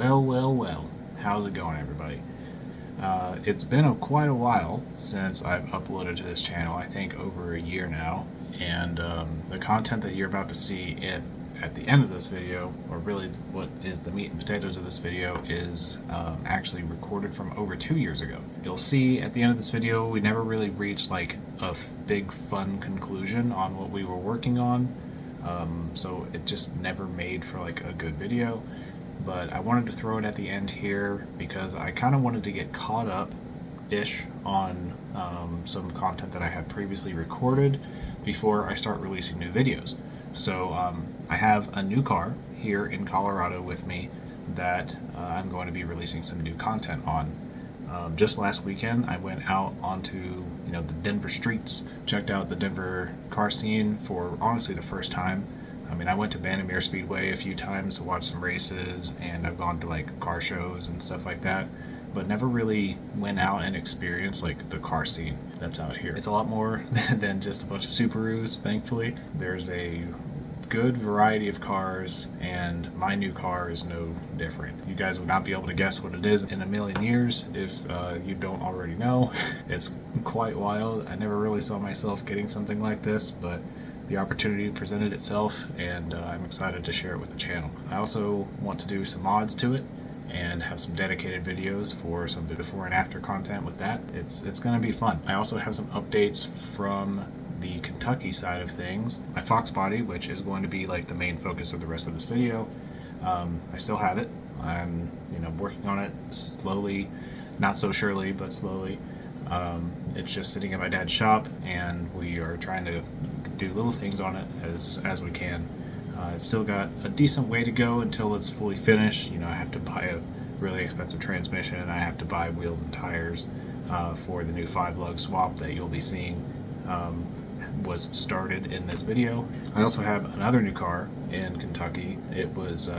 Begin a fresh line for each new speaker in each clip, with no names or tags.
Well, how's it going, everybody? It's been quite a while since I've uploaded to this channel, I think over a year now, and the content that you're about to see at the end of this video, or really what is the meat and potatoes of this video, is actually recorded from over 2 years ago. You'll see at the end of this video, we never really reached like a big fun conclusion on what we were working on, so it just never made for like a good video. But I wanted to throw it at the end here because I kind of wanted to get caught up-ish on some content that I had previously recorded before I start releasing new videos. So I have a new car here in Colorado with me that I'm going to be releasing some new content on. Just last weekend, I went out onto the Denver streets, checked out the Denver car scene for honestly the first time. I mean, I went to Vandermeer Speedway a few times to watch some races, and I've gone to like car shows and stuff like that, but never really went out and experienced like the car scene that's out here. It's a lot more than just a bunch of Subarus, thankfully. There's a good variety of cars, and my new car is no different. You guys would not be able to guess what it is in a million years if you don't already know. It's quite wild. I never really saw myself getting something like this, but the opportunity presented itself, and I'm excited to share it with the channel. I also want to do some mods to it and have some dedicated videos for some before and after content with that. It's going to be fun. I also have some updates from the Kentucky side of things. My Fox Body, which is going to be like the main focus of the rest of this video, I still have it. I'm working on it slowly, not so surely, but slowly. It's just sitting at my dad's shop, and we are trying to do little things on it as we can. It's still got a decent way to go until it's fully finished. I have to buy a really expensive transmission. I have to buy wheels and tires for the new 5-lug swap that you'll be seeing was started in this video. I also have another new car in Kentucky. It was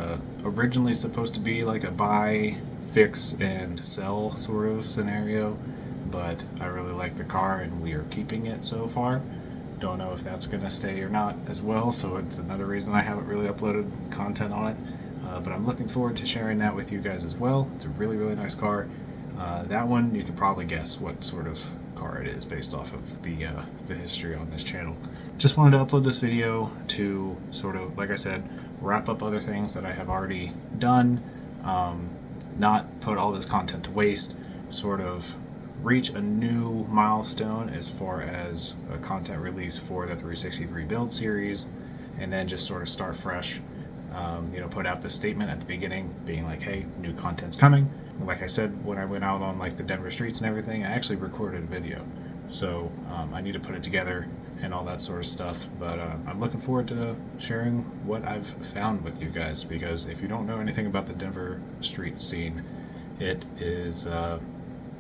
originally supposed to be like a buy, fix, and sell sort of scenario, but I really like the car and we are keeping it so far. Don't know if that's going to stay or not as well, so it's another reason I haven't really uploaded content on it, but I'm looking forward to sharing that with you guys as well. It's a really nice car. That one, you can probably guess what sort of car it is based off of the history on this channel. Just wanted to upload this video to sort of, like I said, wrap up other things that I have already done, not put all this content to waste, sort of reach a new milestone as far as a content release for the 363 build series, and then just sort of start fresh. Put out the statement at the beginning being like, hey, new content's coming. Like I said, when I went out on like the Denver streets and everything, I actually recorded a video, so I need to put it together and all that sort of stuff. But I'm looking forward to sharing what I've found with you guys, because if you don't know anything about the Denver street scene, it is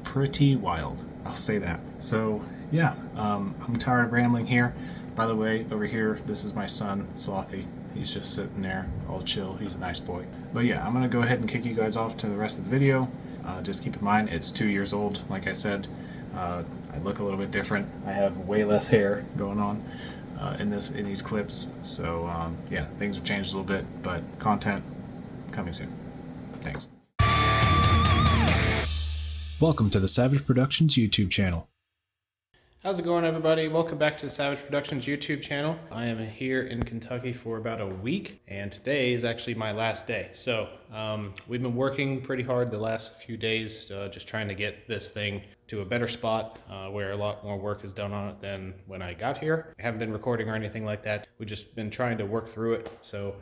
pretty wild, I'll say that. So yeah, I'm tired of rambling here. By the way, over here, this is my son, Slothy. He's just sitting there, all chill. He's a nice boy. But yeah, I'm gonna go ahead and kick you guys off to the rest of the video. Just keep in mind, it's 2 years old. Like I said, I look a little bit different. I have way less hair going on in these clips. So yeah, things have changed a little bit, but content coming soon. Thanks. Welcome to the Savage Productions YouTube channel.
How's it going, everybody? Welcome back to the Savage Productions YouTube channel. I am here in Kentucky for about a week, and today is actually my last day. So we've been working pretty hard the last few days, just trying to get this thing to a better spot where a lot more work is done on it than when I got here. I haven't been recording or anything like that. We've just been trying to work through it. So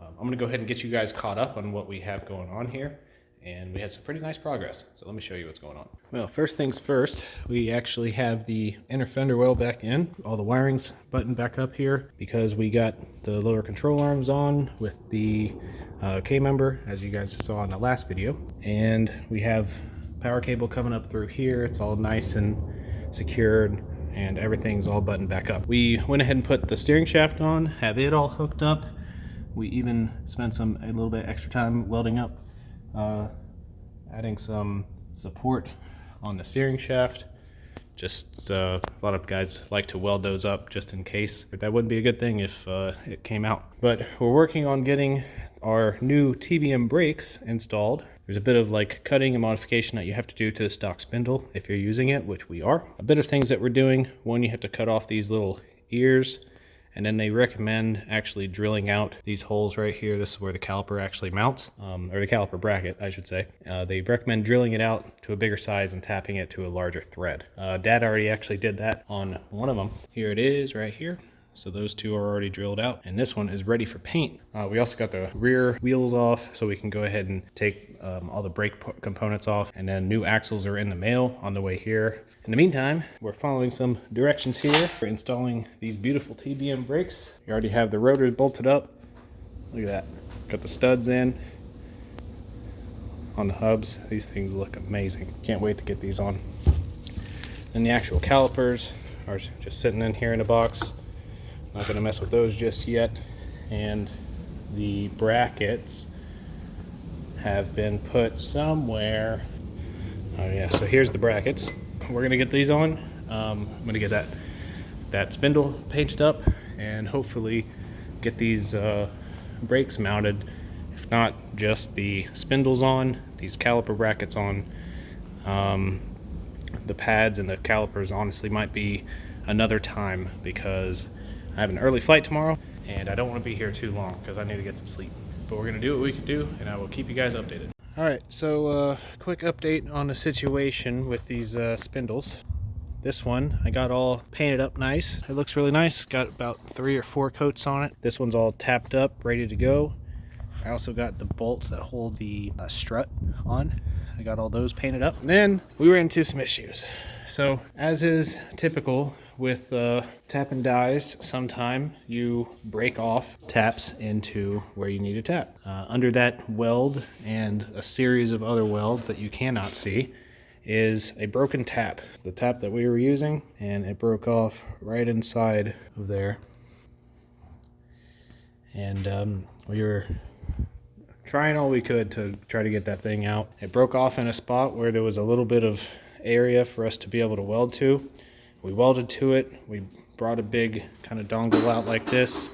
I'm gonna go ahead and get you guys caught up on what we have going on here. And we had some pretty nice progress. So let me show you what's going on. Well, first things first, we actually have the inner fender well back in. All the wiring's buttoned back up here because we got the lower control arms on with the K-member, as you guys saw in the last video. And we have power cable coming up through here. It's all nice and secured, and everything's all buttoned back up. We went ahead and put the steering shaft on, have it all hooked up. We even spent a little bit extra time welding up, adding some support on the steering shaft. Just a lot of guys like to weld those up just in case, but that wouldn't be a good thing if it came out. But we're working on getting our new TBM brakes installed. There's a bit of like cutting and modification that you have to do to the stock spindle if you're using it, which we are. A bit of things that we're doing. One, you have to cut off these little ears, and then they recommend actually drilling out these holes right here. This is where the caliper actually mounts, or the caliper bracket, I should say. They recommend drilling it out to a bigger size and tapping it to a larger thread. Dad already actually did that on one of them. Here it is right here. So those two are already drilled out, and this one is ready for paint. We also got the rear wheels off, so we can go ahead and take all the brake components off, and then new axles are in the mail on the way here. In the meantime, we're following some directions here. We're installing these beautiful TBM brakes. You already have the rotors bolted up. Look at that. Got the studs in on the hubs. These things look amazing. Can't wait to get these on. And the actual calipers are just sitting in here in a box. Not going to mess with those just yet. And the brackets have been put somewhere. Oh yeah, so here's the brackets. We're going to get these on. I'm going to get that spindle painted up and hopefully get these brakes mounted. If not, just the spindles on, these caliper brackets on. The pads and the calipers honestly might be another time, because I have an early flight tomorrow and I don't want to be here too long because I need to get some sleep. But we're going to do what we can do, and I will keep you guys updated. Alright, so quick update on the situation with these spindles. This one I got all painted up nice. It looks really nice. Got about 3 or 4 coats on it. This one's all tapped up, ready to go. I also got the bolts that hold the strut on. I got all those painted up. And then we ran into some issues. So as is typical with tap and dies, sometime you break off taps into where you need to tap. Under that weld and a series of other welds that you cannot see is a broken tap. The tap that we were using, and it broke off right inside of there. And we were trying all we could to try to get that thing out. It broke off in a spot where there was a little bit of area for us to be able to weld to. We welded to it. We brought a big kind of dongle out like this.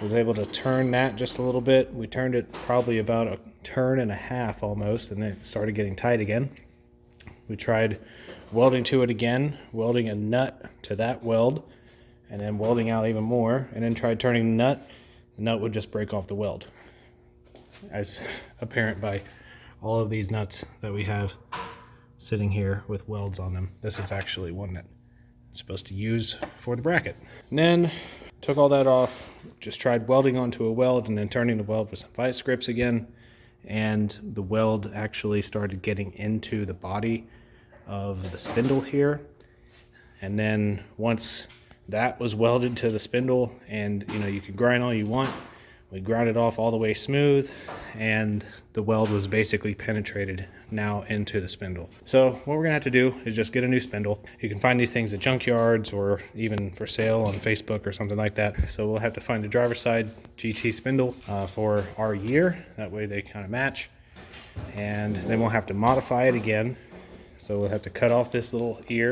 Was able to turn that just a little bit. We turned it probably about a turn and a half almost, and it started getting tight again. We tried welding to it again, welding a nut to that weld, and then welding out even more, and then tried turning the nut. The nut would just break off the weld, as apparent by all of these nuts that we have sitting here with welds on them. This is actually one that I'm supposed to use for the bracket. And then took all that off, just tried welding onto a weld and then turning the weld with some vice grips again, and the weld actually started getting into the body of the spindle here. And then once that was welded to the spindle, and you can grind all you want, we ground it off all the way smooth, and the weld was basically penetrated now into the spindle. So what we're gonna have to do is just get a new spindle. You can find these things at junkyards or even for sale on Facebook or something like that. So we'll have to find a driver's side GT spindle for our year. That way they kind of match. And then we'll have to modify it again. So we'll have to cut off this little ear,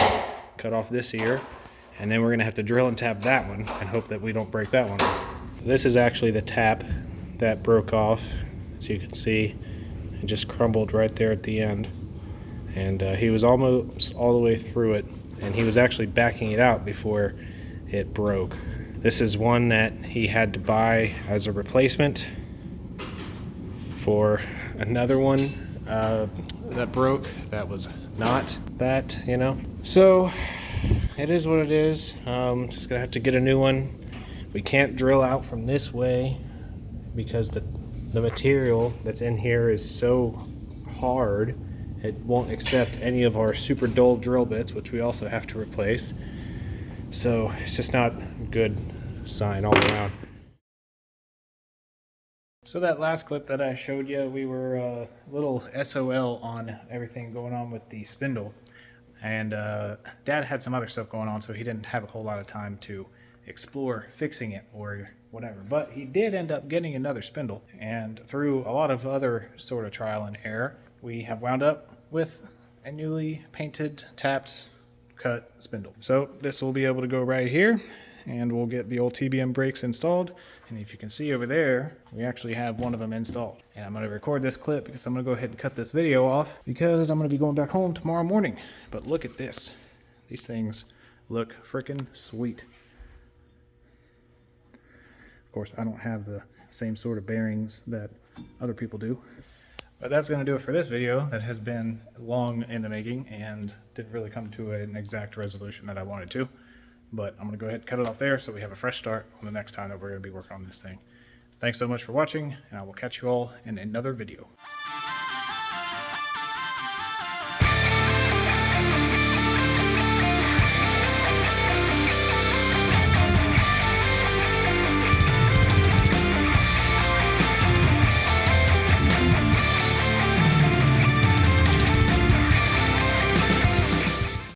cut off this ear, and then we're gonna have to drill and tap that one and hope that we don't break that one off. This is actually the tap that broke off. As you can see, it just crumbled right there at the end. And he was almost all the way through it, and he was actually backing it out before it broke. This is one that he had to buy as a replacement for another one that broke that was not that, So it is what it is. Just gonna have to get a new one. We can't drill out from this way because the material that's in here is so hard, it won't accept any of our super dull drill bits, which we also have to replace. So it's just not a good sign all around. So that last clip that I showed you, we were a little SOL on everything going on with the spindle. And Dad had some other stuff going on, so he didn't have a whole lot of time to explore fixing it or whatever. But he did end up getting another spindle, and through a lot of other sort of trial and error, we have wound up with a newly painted, tapped, cut spindle. So this will be able to go right here, and we'll get the old TBM brakes installed. And if you can see over there, we actually have one of them installed. And I'm going to record this clip because I'm going to go ahead and cut this video off because I'm going to be going back home tomorrow morning. But look at this. These things look freaking sweet. Of course, I don't have the same sort of bearings that other people do. But that's going to do it for this video that has been long in the making and didn't really come to an exact resolution that I wanted to. But I'm going to go ahead and cut it off there so we have a fresh start on the next time that we're going to be working on this thing. Thanks so much for watching, and I will catch you all in another video.